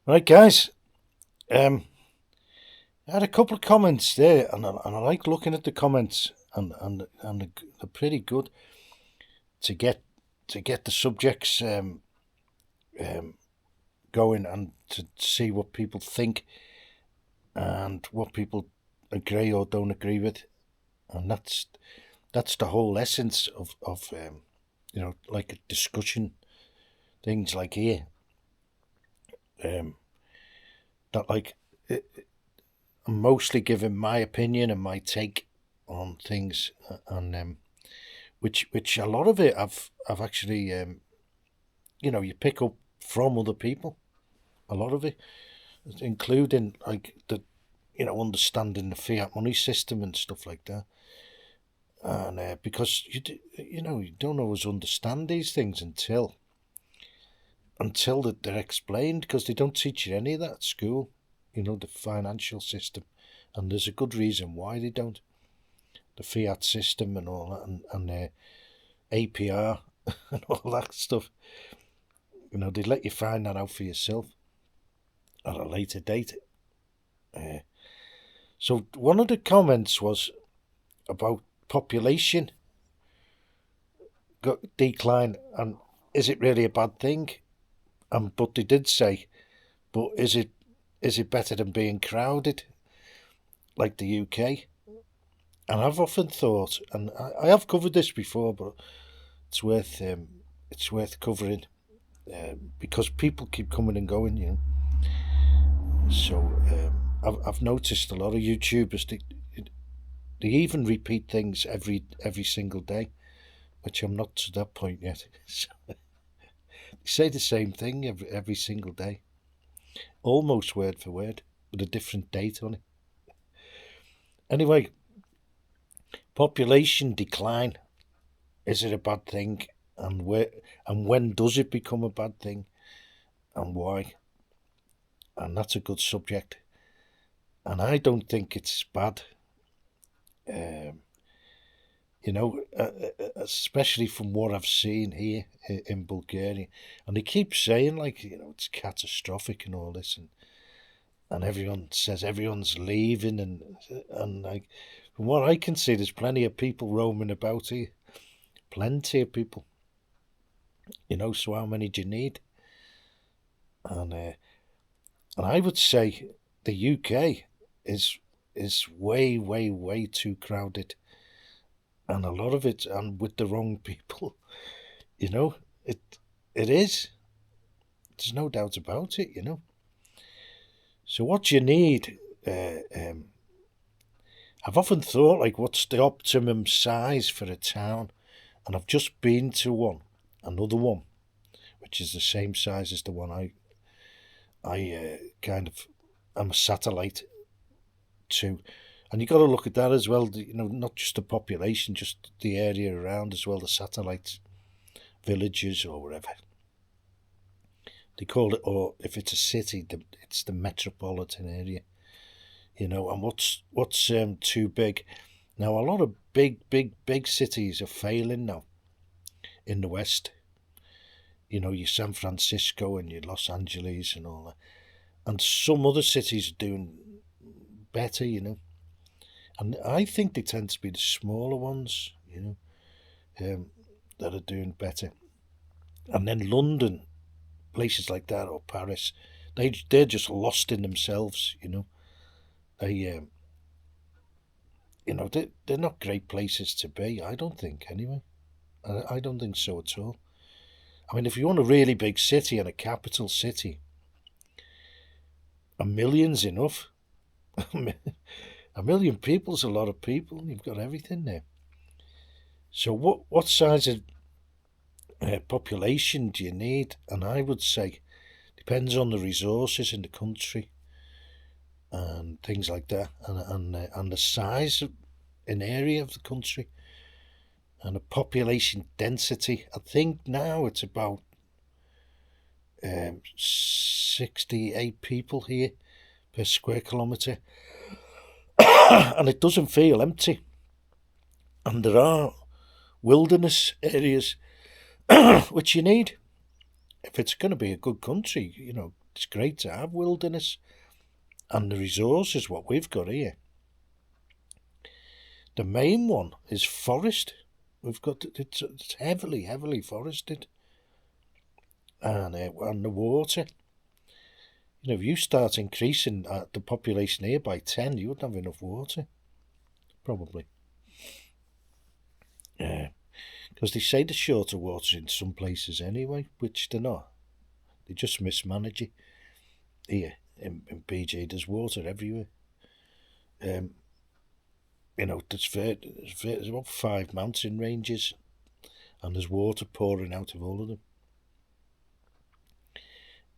Right, guys. I had a couple of comments there, and I like looking at the comments, and they're pretty good to get the subjects um, going and to see what people think and what people agree or don't agree with, and that's the whole essence of like a discussion, things like here. That like I'm mostly giving my opinion and my take on things, and which a lot of it I've actually you pick up from other people. A lot of it, including like the understanding the fiat money system and stuff like that. And because you don't always understand these things until that they're explained, because they don't teach you any of that at school. The financial system, and there's a good reason why they don't. The fiat system and all that, and APR and all that stuff. They let you find that out for yourself at a later date. So one of the comments was about population decline, and is it really a bad thing? But they did say, but is it better than being crowded like the UK? And I've often thought, and I have covered this before, but it's worth covering, because people keep coming and going. So I've noticed a lot of YouTubers, they even repeat things every single day, which I'm not to that point yet. So they say the same thing every single day, almost word for word, with a different date on it. Anyway, population decline, is it a bad thing, and when does it become a bad thing, and why? And that's a good subject, and I don't think it's bad. Um, especially from what I've seen here in Bulgaria, and they keep saying like it's catastrophic and all this, and everyone says everyone's leaving, and like from what I can see, there's plenty of people roaming about here, plenty of people. So how many do you need? And I would say the UK is way way too crowded, and a lot of it, and with the wrong people. It it is. There's no doubt about it. So what you need, I've often thought, like, what's the optimum size for a town? And I've just been to another one, which is the same size as the one I kind of am a satellite to. And you got to look at that as well. Not just the population, just the area around as well, the satellite villages or whatever they call it, or if it's a city, it's the metropolitan area. And what's too big? Now, a lot of big cities are failing now in the West. Your San Francisco and your Los Angeles and all that, and some other cities are doing better. And I think they tend to be the smaller ones. That are doing better. And then London, places like that, or Paris, they're just lost in themselves. They they're not great places to be. I don't think, anyway. I don't think so at all. I mean, if you want a really big city and a capital city, a million's enough. A million people's a lot of people. You've got everything there. So what size of population do you need? And I would say depends on the resources in the country and things like that, and the size in area of the country, and the population density. I think now it's about 68 people here per square kilometre, and it doesn't feel empty. And there are wilderness areas which you need if it's going to be a good country. It's great to have wilderness, and the resources what we've got here. The main one is forest. We've got it's heavily forested, and the water. You know, if you start increasing the population here by 10, you wouldn't have enough water, probably. Yeah, because they say the shorter water in some places anyway, which they're not. They just mismanage it. Here in PG, there's water everywhere. You know, there's about 5 mountain ranges, and there's water pouring out of all of them.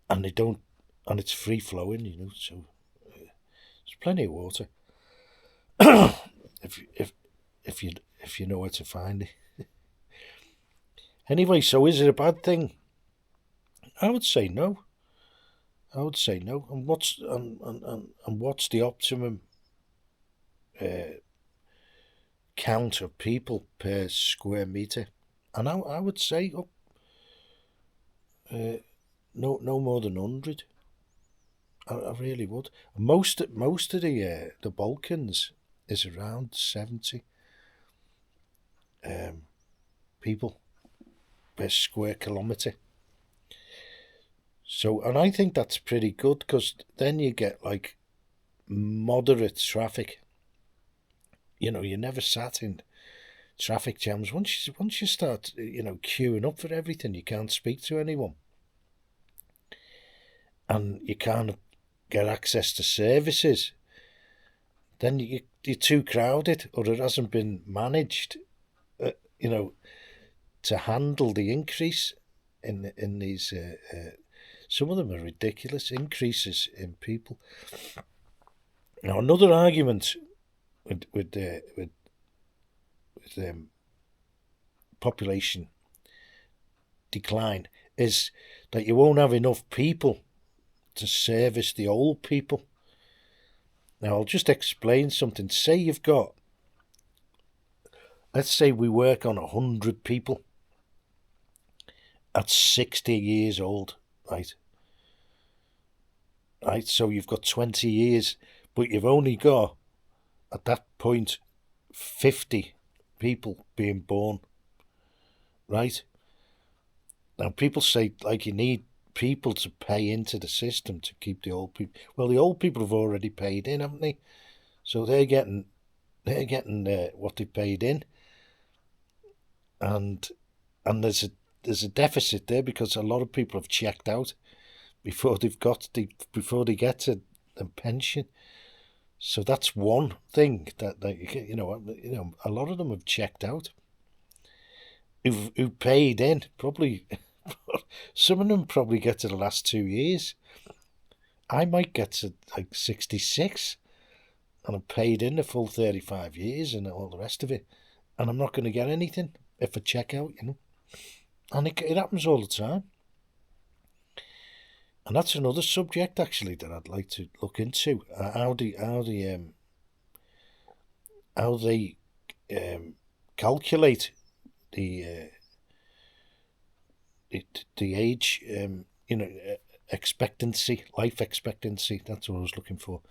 And they don't, and it's free flowing, you know, so there's plenty of water. if you know where to find it. Anyway, so is it a bad thing? I would say no. And what's the optimum count of people per square meter? And I would say no more than 100. I really would. Most of the Balkans is around 70 people per square kilometre. So, and I think that's pretty good, because then you get like moderate traffic. You know, you never sat in traffic jams. Once you start, you know, queuing up for everything, you can't speak to anyone, and you can't get access to services. Then you're too crowded, or it hasn't been managed, you know, to handle the increase in these. Some of them are ridiculous increases in people. Now, another argument with population decline is that you won't have enough people to service the old people. Now, I'll just explain something. Say you've got, let's say we work on 100 people at 60 years old, right? Right, so you've got 20 years, but you've only got, at that point, 50 people being born, right? Now, people say, like, you need people to pay into the system to keep the old people. Well, the old people have already paid in, haven't they? So they're getting what they paid in, and there's a deficit there, because a lot of people have checked out before they get to the pension. So that's one thing that you know a lot of them have checked out. Who paid in, probably. Some of them probably get to the last 2 years. I might get to like 66, and I've paid in the full 35 years and all the rest of it, and I'm not going to get anything if I check out, you know. And it happens all the time. And that's another subject, actually, that I'd like to look into. How they calculate the age, you know, expectancy, life expectancy. That's what I was looking for.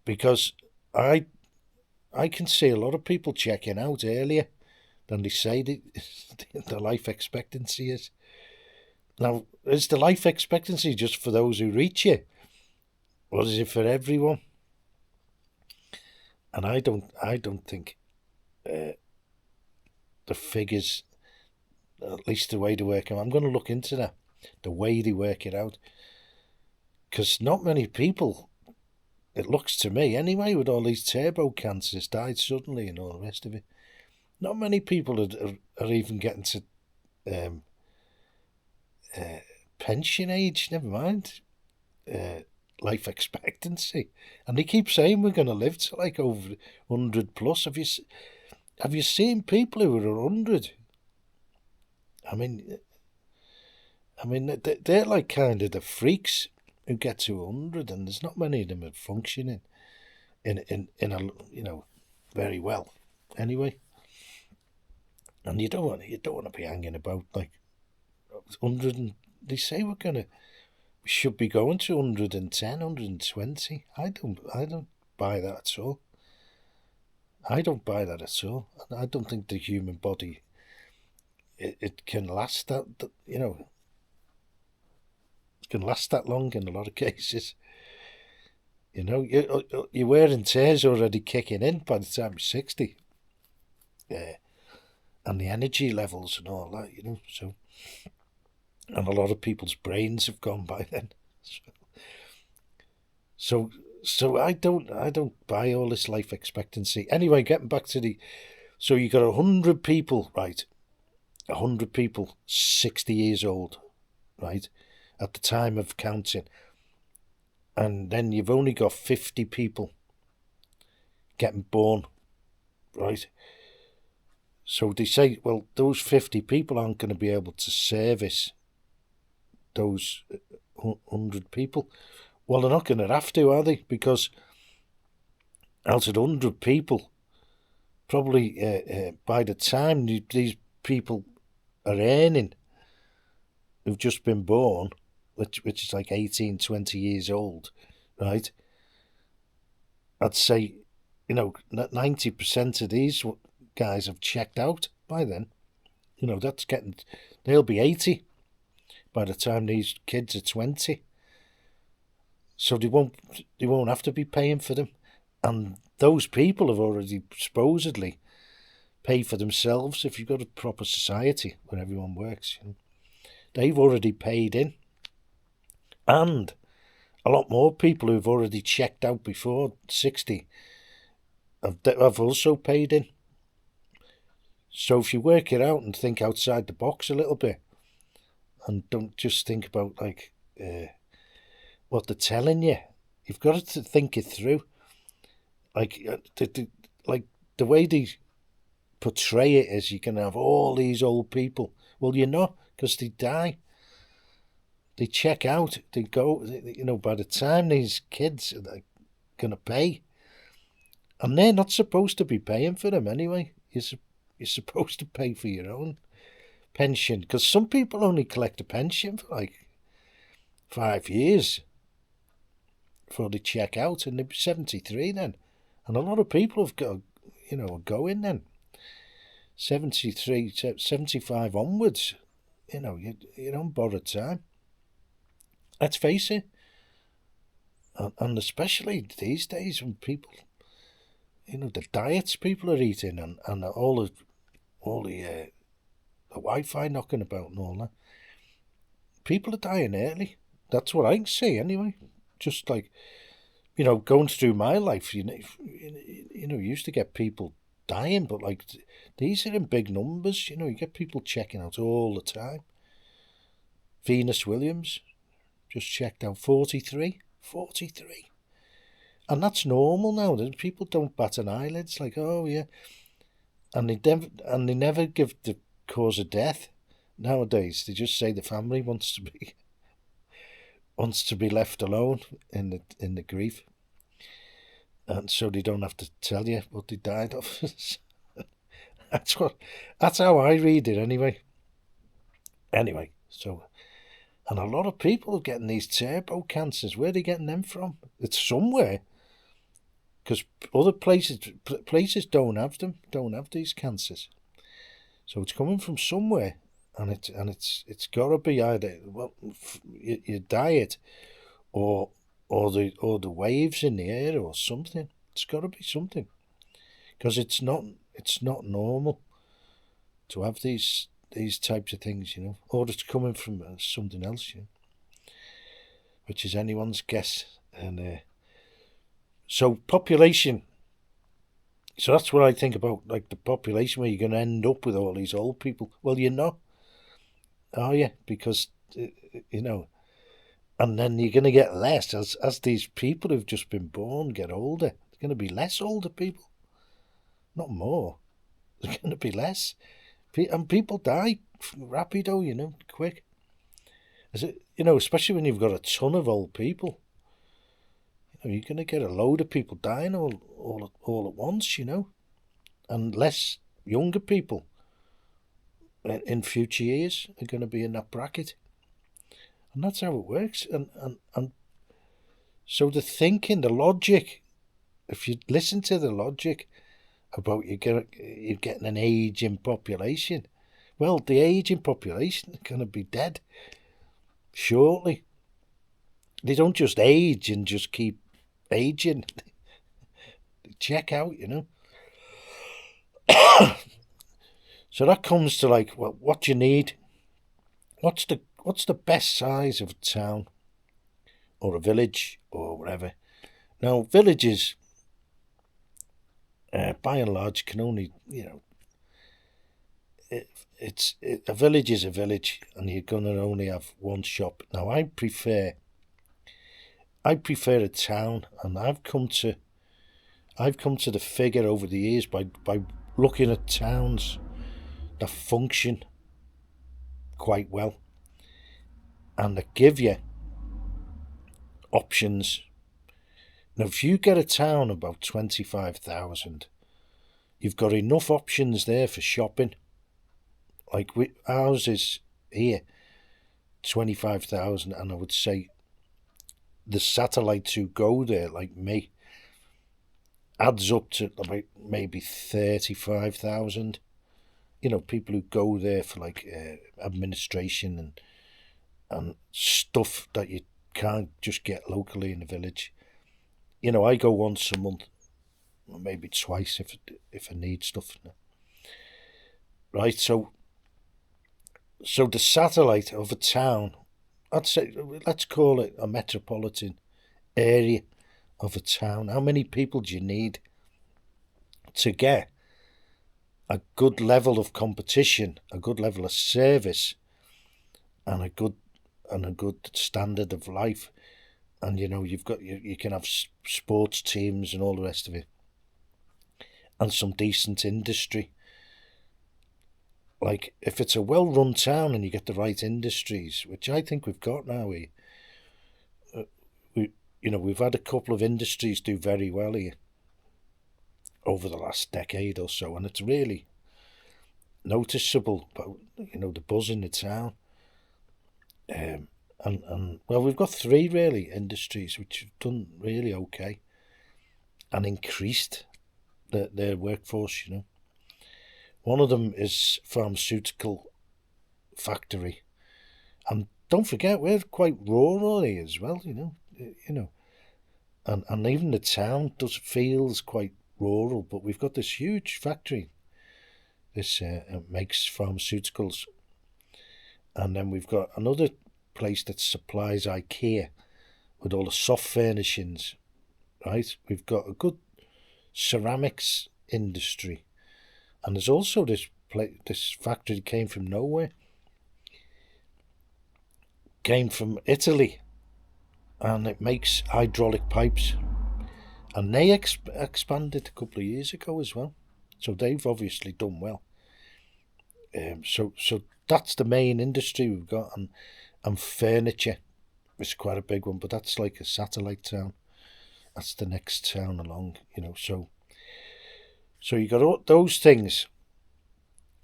Because I can see a lot of people checking out earlier than they say the life expectancy is. Now, is the life expectancy just for those who reach it, or is it for everyone? And I don't think the figures, at least the way they work them, I'm going to look into that, the way they work it out, because not many people, it looks to me anyway, with all these turbo cancers died suddenly and all the rest of it. Not many people are even getting to pension age, never mind life expectancy. And they keep saying we're going to live to like over 100 plus. Have you seen people who are 100? I mean, they're like kind of the freaks who get to 100, and there's not many of them are functioning in a, you know, very well. Anyway, and you don't want to be hanging about like 100, and they say we're gonna we should be going to 110, 120. I don't buy that at all. I don't buy that at all. I don't think the human body, it can last that you know, it can last that long in a lot of cases. You know, your wear and tear's already kicking in by the time you're 60. Yeah. And the energy levels and all that, you know, so, and a lot of people's brains have gone by then. So I don't buy all this life expectancy. Anyway, getting back to so you got 100 people, right? 100 people, 60 years old, right? At the time of counting. And then you've only got 50 people getting born, right? So they say, well, those 50 people aren't going to be able to service those 100 people. Well, they're not going to have to, are they? Because out of 100 people, probably by the time these people are earning, who've just been born, which is like 18, 20 years old, right? I'd say, 90% of these guys have checked out by then. They'll be 80 by the time these kids are 20. So they won't have to be paying for them. And those people have already supposedly paid for themselves. If you've got a proper society where everyone works, they've already paid in. And a lot more people who've already checked out before 60 have also paid in. So if you work it out and think outside the box a little bit, and don't just think about what they're telling you, you've got to think it through. Like the way they portray it is, you can have all these old people. Well, you're not, because they die. They check out. They go. By the time these kids are going to pay, and they're not supposed to be paying for them anyway. You're supposed to pay for your own pension, because some people only collect a pension for like 5 years before they check out, and they're 73 then. And a lot of people have got, going then. 73, 75 onwards, you're on borrowed time. Let's face it. And especially these days when people, the diets people are eating and all the Wi-Fi knocking about and all that, people are dying early. That's what I can see anyway. Just like, going through my life, you used to get people dying, but like these are in big numbers. You get people checking out all the time. Venus Williams just checked out 43. And that's normal now. People don't bat an eyelid. It's like, oh yeah, and they never give the cause of death nowadays. They just say the family wants to be left alone in the grief, and so they don't have to tell you what they died of. That's how I read it anyway. So, and a lot of people are getting these turbo cancers. Where are they getting them from? It's somewhere, because other places don't have them, don't have these cancers. So it's coming from somewhere, and it's got to be either your diet, or the waves in the air, or something. It's got to be something, because it's not normal to have these types of things, or it's coming from something else, which is anyone's guess. And so population. So that's what I think about, like the population, where you're going to end up with all these old people. Well, you're not, are you? Because and then you're going to get less as these people who've just been born get older. There's going to be less older people, not more. There's going to be less, and people die rapido, quick. Is it, especially when you've got a ton of old people. You're going to get a load of people dying all at once, and less younger people in future years are going to be in that bracket. And that's how it works. And so the thinking, the logic, if you listen to the logic about you're getting an ageing population, well, the ageing population is going to be dead shortly. They don't just age and just keep aging. They check out, you know. So that comes to like, well, what do you need? What's the best size of a town or a village or whatever? Now, villages, by and large, can only, you know, a village is a village, and you're gonna only have one shop. Now, I prefer a town, and I've come to the figure over the years by looking at towns that function quite well and that give you options. Now, if you get a town about 25,000, you've got enough options there for shopping. Like ours is here, 25,000, and I would say the satellites who go there, like me, adds up to about maybe 35,000. You know, people who go there for like administration and stuff that you can't just get locally in the village. You know, I go once a month, or maybe twice if I need stuff. Right, so the satellite of a town, I'd say, let's call it a metropolitan area of a town. How many people do you need to get a good level of competition, a good level of service, and a good standard of life? And you know, you can have sports teams and all the rest of it, and some decent industry. Like, if it's a well-run town and you get the right industries, which I think we've got now, we've had a couple of industries do very well here over the last decade or so, and it's really noticeable about, you know, the buzz in the town. And well, we've got three really industries which have done really okay and increased their workforce, you know. One of them is pharmaceutical factory, and don't forget we're quite rural here as well, you know, and even the town feels quite rural, but we've got this huge factory. This makes pharmaceuticals, and then we've got another place that supplies IKEA with all the soft furnishings. Right, we've got a good ceramics industry. And there's also this factory that came from nowhere, came from Italy, and it makes hydraulic pipes. And they expanded a couple of years ago as well, so they've obviously done well. So that's the main industry we've got, and furniture is quite a big one, but that's like a satellite town. That's the next town along, you know. So you got all those things,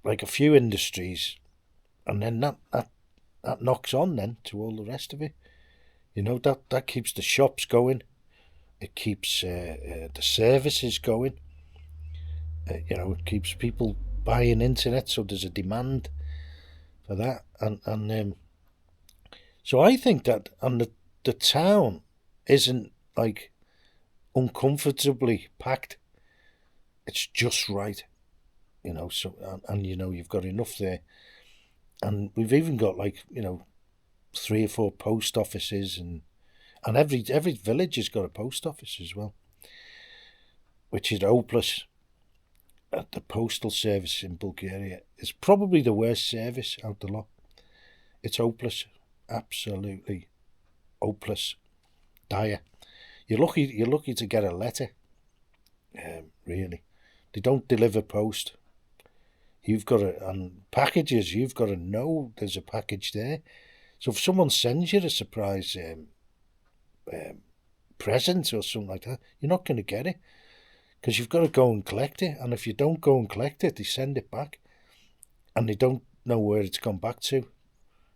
like a few industries, and then that knocks on then to all the rest of it. You know, that keeps the shops going. It keeps the services going. You know, it keeps people buying internet, so there's a demand for that. And so I think that, and the town isn't like uncomfortably packed. It's just right, you know. So and you know, you've got enough there, and we've even got, like, you know, 3 or 4 post offices, and every village has got a post office as well, which is hopeless. The postal service in Bulgaria is probably the worst service out the lot. It's hopeless, absolutely hopeless, dire. You're lucky to get a letter. Really. They don't deliver post. You've got to, and packages, you've got to know there's a package there. So if someone sends you a surprise present or something like that, you're not going to get it, because you've got to go and collect it. And if you don't go and collect it, they send it back, and they don't know where it's gone back to.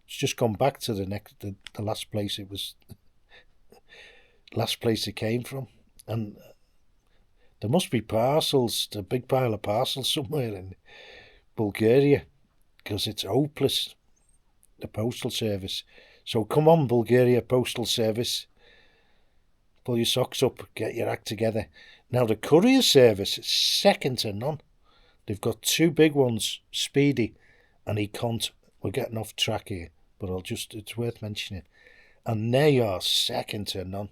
It's just gone back to the last place it was, last place it came from, and there must be parcels, a big pile of parcels somewhere in Bulgaria, because it's hopeless, the postal service. So come on, Bulgaria Postal Service, pull your socks up, get your act together. Now the courier service is second to none. They've got two big ones, Speedy and Econt. We're getting off track here, but it's worth mentioning. And they are second to none.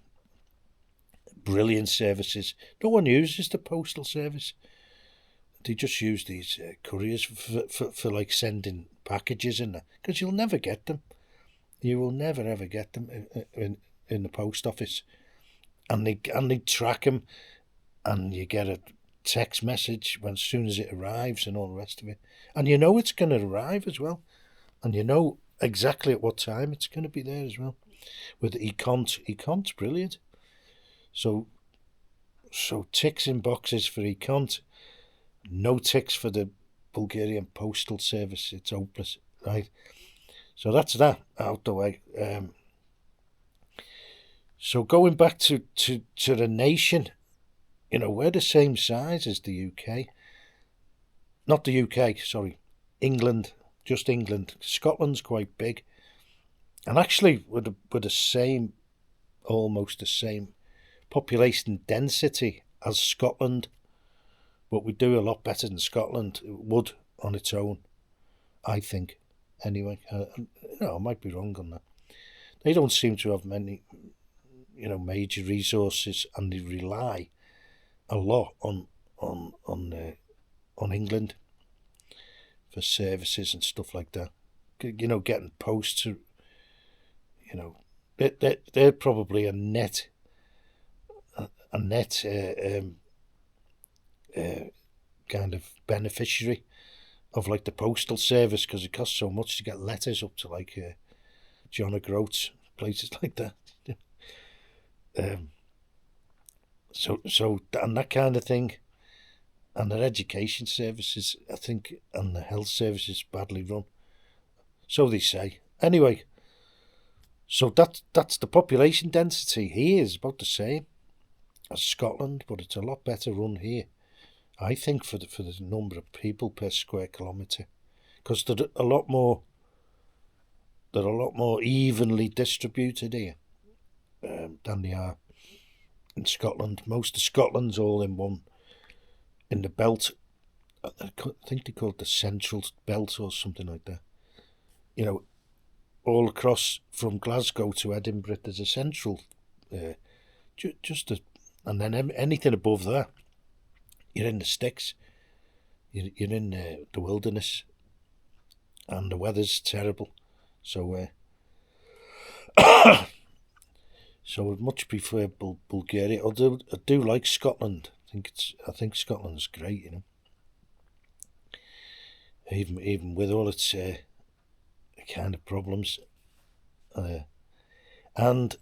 Brilliant services. No one uses the postal service. They just use these couriers for like sending packages in there, because you'll never get them. You will never ever get them in the post office, and they track them, and you get a text message as soon as it arrives and all the rest of it, and you know it's going to arrive as well, and you know exactly at what time it's going to be there as well. With Econt's brilliant. So ticks in boxes for Econt, no ticks for the Bulgarian Postal Service. It's hopeless, right? So that's that out the way. So going back to the nation, we're the same size as the UK. Not the UK, sorry. England, just England. Scotland's quite big. And actually, we're the same, almost the same population density as Scotland. But we do a lot better than Scotland would on its own, I think. Anyway, I might be wrong on that. They don't seem to have many, major resources, and they rely a lot on England for services and stuff like that. Getting posts. They're probably a net kind of beneficiary of like the postal service, because it costs so much to get letters up to like John O'Groats, places like that. So and that kind of thing, and their education services, I think, and the health services badly run. So they say. Anyway, so that's the population density here is about the same as Scotland, but it's a lot better run here, I think, for the number of people per square kilometre, because they're a lot more evenly distributed here than they are in Scotland. Most of Scotland's all in the belt. I think they call it the central belt or something like that. All across from Glasgow to Edinburgh, there's a central, and then anything above that, you're in the sticks. You're in the wilderness, and the weather's terrible. So, so I'd much prefer Bulgaria. Although I do like Scotland. I think Scotland's great. Even with all its kind of problems, and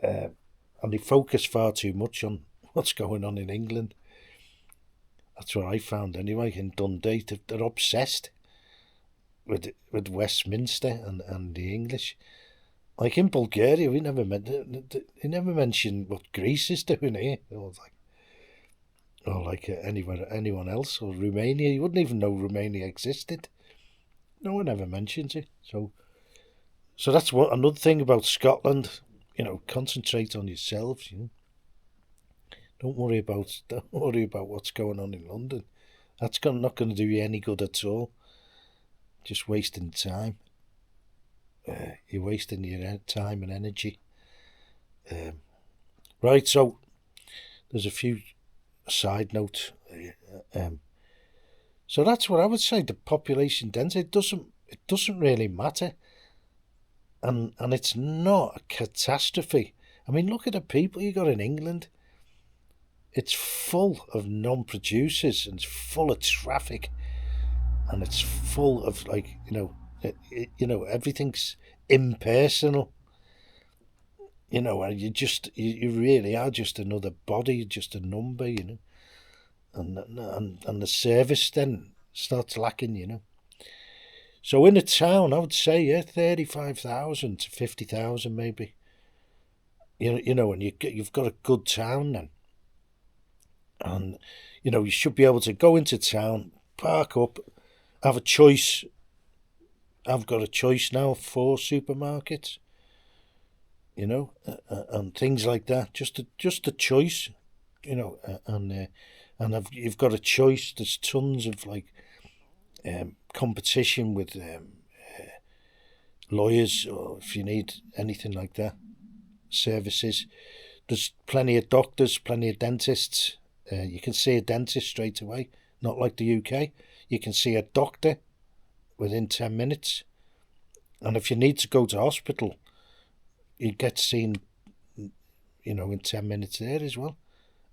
they focus far too much on what's going on in England. That's what I found anyway. In Dundee, they're obsessed with Westminster and the English. Like in Bulgaria, they never mention what Greece is doing here, or like anyone else, or Romania. You wouldn't even know Romania existed. No one ever mentions it. So that's another thing about Scotland. Concentrate on yourselves. Don't worry about what's going on in London. That's not going to do you any good at all. Just wasting time. You're wasting your time and energy. Right, so there's a few side notes. So that's what I would say. The population density, it doesn't really matter, and it's not a catastrophe. I mean, look at the people you got in England. It's full of non-producers, and it's full of traffic, and it's full of everything's impersonal. And you really are just another body, just a number. And the service then starts lacking. So in a town, I would say, yeah, 35,000 to 50,000 maybe. You know, and you've got a good town then. And, you know, you should be able to go into town, park up, have a choice. I've got a choice now for supermarkets, you know, and things like that. Just a choice, you know, you've got a choice. There's tons of like competition with lawyers, or if you need anything like that, services. There's plenty of doctors, plenty of dentists. You can see a dentist straight away, not like the UK. You can see a doctor within 10 minutes. And if you need to go to hospital, you get seen, you know, in 10 minutes there as well.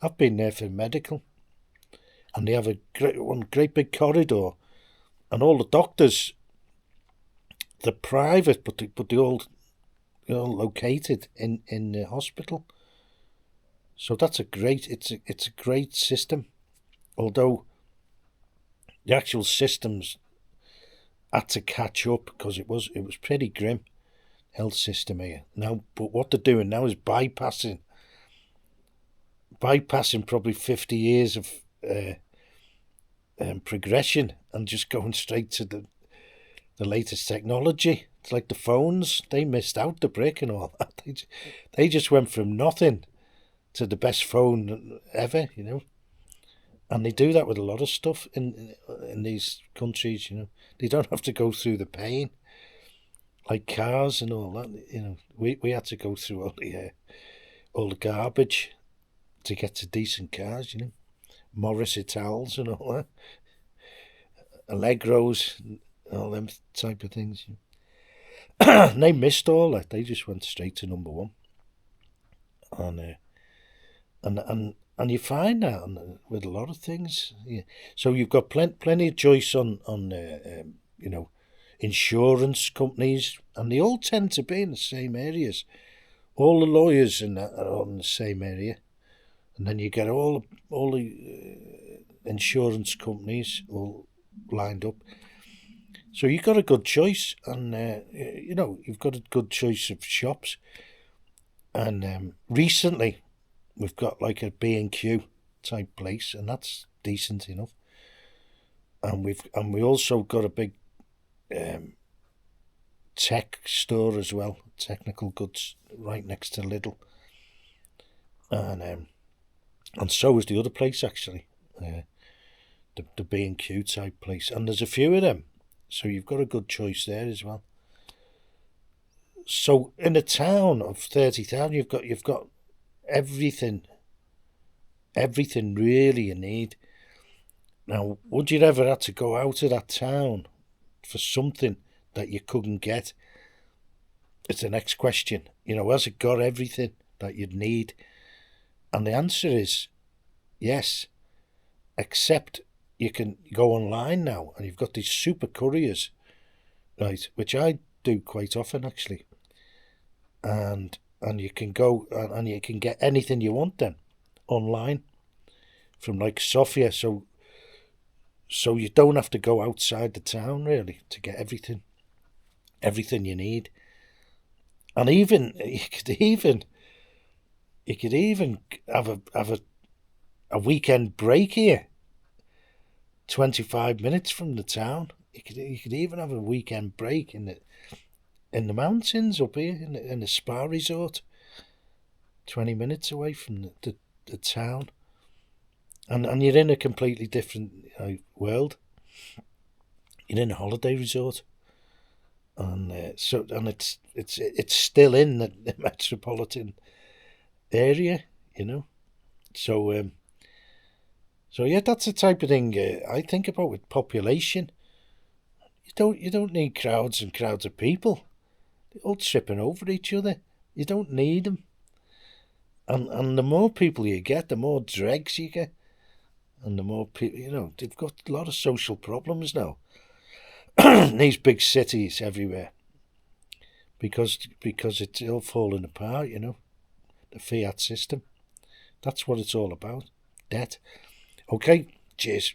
I've been there for medical. And they have a great big corridor. And all the doctors, they're private, but they're all located in the hospital. So that's it's a great system, although the actual systems had to catch up because it was pretty grim, health system here now. But what they're doing now is bypassing probably 50 years of progression and just going straight to the latest technology. It's like the phones; they missed out the brick and all that. They just went from nothing to the best phone ever, you know. And they do that with a lot of stuff in these countries, you know. They don't have to go through the pain, like cars and all that. You know, we had to go through all the garbage to get to decent cars, you know. Morris Itals and all that, Allegros, all them type of things. And they missed all that. They just went straight to number one. And you find that with a lot of things. Yeah. So you've got plenty of choice on you know, insurance companies, and they all tend to be in the same areas. All the lawyers in that are in the same area, and then you get all the insurance companies all lined up. So you've got a good choice, and you know, you've got a good choice of shops. And recently, we've got like a B&Q type place, and that's decent enough. And we also got a big tech store as well, technical goods, right next to Lidl. And so is the other place actually, the B&Q type place, and there's a few of them. So you've got a good choice there as well. So in a town of 30,000, you've got everything really you need. Now, would you ever have to go out of that town for something that you couldn't get? It's the next question. You know, has it got everything that you'd need? And the answer is yes, except you can go online now, and you've got these super couriers, right, which I do quite often actually. And you can go and you can get anything you want then online from like Sofia. So you don't have to go outside the town really to get everything you need. And even you could even have a weekend break here, 25 minutes from the town. You could even have a weekend break in the mountains up here in the spa resort, 20 minutes away from the town. And you're in a completely different world. You're in a holiday resort, and it's still in the metropolitan area, you know. So yeah, that's the type of thing I think about with population. You don't need crowds and crowds of people. They're all tripping over each other. You don't need them. And the more people you get, the more dregs you get. And the more people, you know, they've got a lot of social problems now in these big cities everywhere, because it's all falling apart, you know, the fiat system. That's what it's all about, debt. Okay, cheers.